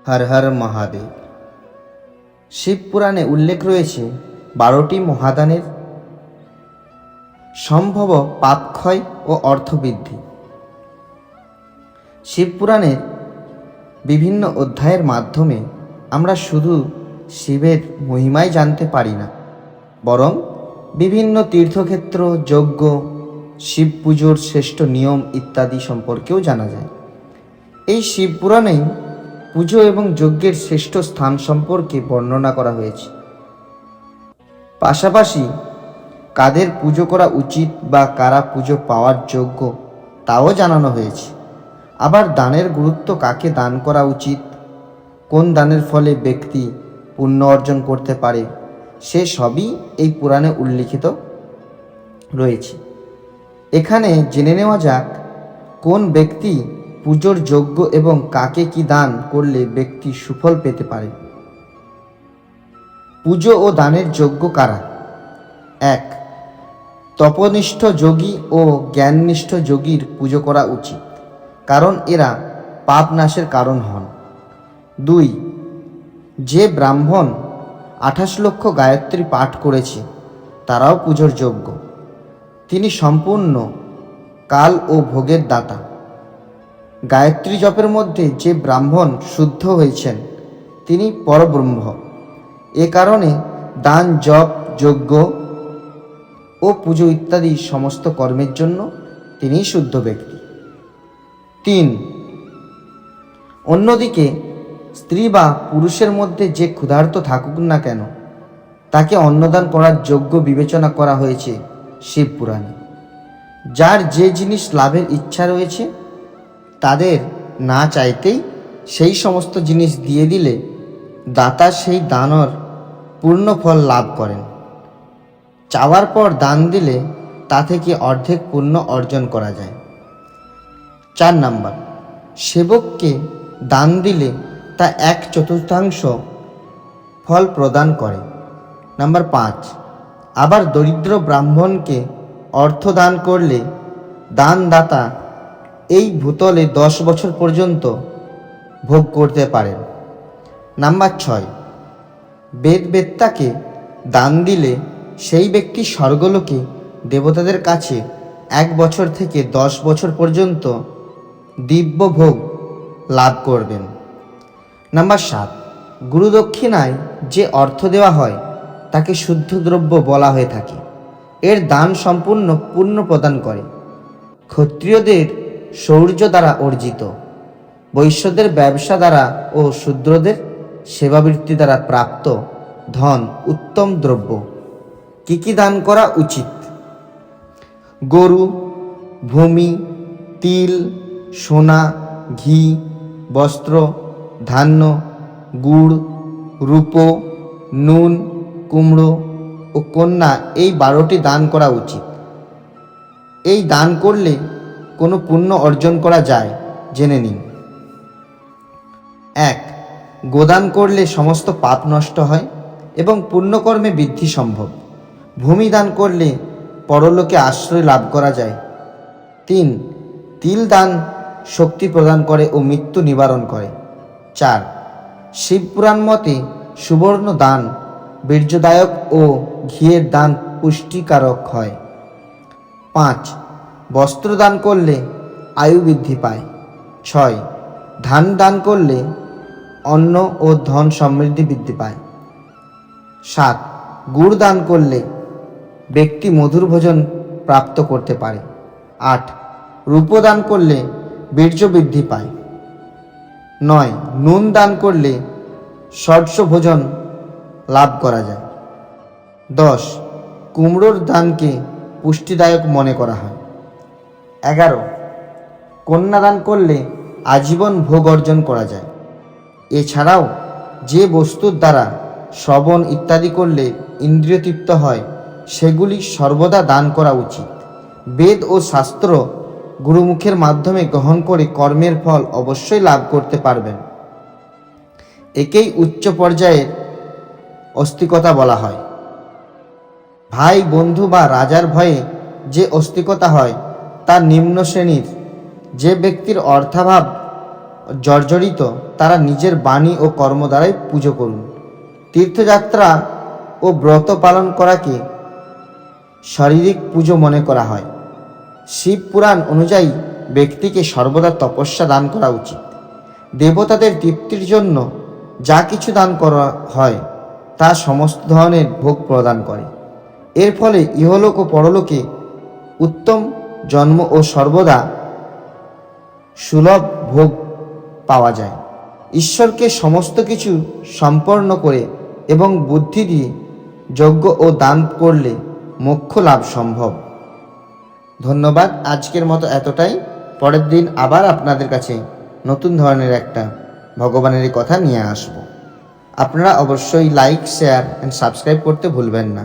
হর হর মহাদেব। শিব পুরাণে উল্লেখ রয়েছে 12টি মহাদানের সম্ভব পাপক্ষয় ও অর্থবৃদ্ধি। শিব পুরাণের বিভিন্ন অধ্যায়ের মাধ্যমে আমরা শুধু শিবের মহিমাই জানতে পারি না, বরং বিভিন্ন তীর্থক্ষেত্র, যজ্ঞ, শিব পুজোর শ্রেষ্ঠ নিয়ম ইত্যাদি সম্পর্কেও জানা যায়। এই শিব পুরাণেই পুজো এবং যজ্ঞের শ্রেষ্ঠ স্থান সম্পর্কে বর্ণনা করা হয়েছে। পাশাপাশি কাদের পুজো করা উচিত বা কারা পুজো পাওয়ার যোগ্য তাও জানানো হয়েছে। আবার দানের গুরুত্ব, কাকে দান করা উচিত, কোন দানের ফলে ব্যক্তি পুণ্য অর্জন করতে পারে, সে সবই এই পুরাণে উল্লিখিত রয়েছে। এখানে জেনে নেওয়া যাক কোন ব্যক্তি পুজোর যোগ্য এবং কাকে কি দান করলে ব্যক্তি সুফল পেতে পারে। পুজো ও দানের যোগ্য কারা? 1. তপনিষ্ঠ যোগী ও জ্ঞাননিষ্ঠ যোগীর পুজো করা উচিত, কারণ এরা পাপ নাশের কারণ হন। 2. যে ব্রাহ্মণ 28 লক্ষ গায়ত্রী পাঠ করেছে তারাও পুজোর যোগ্য। তিনি সম্পূর্ণ কাল ও ভোগের দাতা। গায়ত্রী জপের মধ্যে যে ব্রাহ্মণ শুদ্ধ হয়েছেন তিনি পরব্রহ্ম। এ কারণে দান, জপ, যজ্ঞ ও পুজো ইত্যাদি সমস্ত কর্মের জন্য তিনি শুদ্ধ ব্যক্তি। 3. অন্যদিকে স্ত্রী বা পুরুষের মধ্যে যে ক্ষুধার্ত থাকুক না কেন তাকে অন্নদান করার যোগ্য বিবেচনা করা হয়েছে শিব পুরাণে। যার যে জিনিস লাভের ইচ্ছা রয়েছে তাদের না চাইতেই সেই সমস্ত জিনিস দিয়ে দিলে দাতা সেই দানের পূর্ণ ফল লাভ করেন। চাওয়ার পর দান দিলে তা থেকে অর্ধেক পুণ্য অর্জন করা যায়। 4 নাম্বার, সেবককে দান দিলে তা 1/4 ফল প্রদান করে। নাম্বার 5, আবার দরিদ্র ব্রাহ্মণকে অর্থ দান করলে দানদাতা এই ভূতলে 10 বছর পর্যন্ত ভোগ করতে পারেন। নাম্বার 6, বেদবেত্তাকে দান দিলে সেই ব্যক্তি স্বর্গলোকে দেবতাদের কাছে 1 বছর থেকে 10 বছর পর্যন্ত দিব্য ভোগ লাভ করবেন। নাম্বার 7, গুরুদক্ষিণায় যে অর্থ দেওয়া হয় তাকে শুদ্ধ দ্রব্য বলা হয়ে থাকে। এর দান সম্পূর্ণ পুণ্য প্রদান করে। ক্ষত্রিয়দের শৌর্য দ্বারা অর্জিত, বৈশ্যদের ব্যবসা দ্বারা ও শূদ্রদের সেবাবৃত্তি দ্বারা প্রাপ্ত ধন উত্তম দ্রব্য। কি কি দান করা উচিত? গরু, ভূমি, তিল, সোনা, ঘি, বস্ত্র, ধান্য, গুড়, রূপো, নুন, কুমড়ো ও কন্যা, এই 12টি দান করা উচিত। এই দান করলে কোনো পুণ্য অর্জন করা যায় জেনে নিন। 1. গোদান করলে সমস্ত পাপ নষ্ট হয় এবং পুণ্যকর্মে বৃদ্ধি সম্ভব। ভূমি দান করলে পরলোকে আশ্রয় লাভ করা যায়। 3. তিল দান শক্তি প্রদান করে ও মৃত্যু নিবারণ করে। 4. শিবপুরাণ মতে সুবর্ণ দান বীর্যদায়ক ও ঘিয়ের দান পুষ্টিকারক হয়। 5. বস্ত্র দান করলে আয়ু বৃদ্ধি পায়। 6. ধান দান করলে অন্ন ও ধন সমৃদ্ধি বৃদ্ধি পায়। 7. গুড় দান করলে ব্যক্তি মধুর ভোজন প্রাপ্ত করতে পারে। 8. রূপো দান করলে বীর্য বৃদ্ধি পায়। 9. নুন দান করলে ষড়শ ভোজন লাভ করা যায়। 10. কুমড়োর দানকে পুষ্টিদায়ক মনে করা হয়। 11. কন্যা দান করলে আজীবন ভোগ অর্জন করা যায়। এছাড়াও যে বস্তুর দ্বারা শ্রবণ ইত্যাদি করলে ইন্দ্রিয় তৃপ্ত হয় সেগুলি সর্বদা দান করা উচিত। বেদ ও শাস্ত্র গুরুমুখের মাধ্যমে গ্রহণ করে কর্মের ফল অবশ্যই লাভ করতে পারবেন। একেই উচ্চ পর্যায়ের অস্তিকতা বলা হয়। ভাই, বন্ধু বা রাজার ভয়ে যে অস্তিকতা হয় তা নিম্ন শ্রেণীর। যে ব্যক্তির অর্থাভাব জর্জরিত তারা নিজের বাণী ও কর্ম দ্বারাই পুজো করুন। তীর্থযাত্রা ও ব্রত পালন করাকে শারীরিক পুজো মনে করা হয়। শিব পুরাণ অনুযায়ী ব্যক্তিকে সর্বদা তপস্যা দান করা উচিত। দেবতাদের তৃপ্তির জন্য যা কিছু দান করা হয় তা সমস্ত ধরনের ভোগ প্রদান করে। এর ফলে ইহলোক ও পরলোকে উত্তম জন্ম ও সর্বদা সুলভ ভোগ পাওয়া যায়। ঈশ্বরকে সমস্ত কিছু সম্পন্ন করে এবং বুদ্ধি দিয়ে যজ্ঞ ও দান করলে মোক্ষ লাভ সম্ভব। ধন্যবাদ। আজকের মতো এতটাই। পরের দিন আবার আপনাদের কাছে নতুন ধরনের একটা ভগবানের কথা নিয়ে আসব। আপনারা অবশ্যই লাইক, শেয়ার অ্যান্ড সাবস্ক্রাইব করতে ভুলবেন না।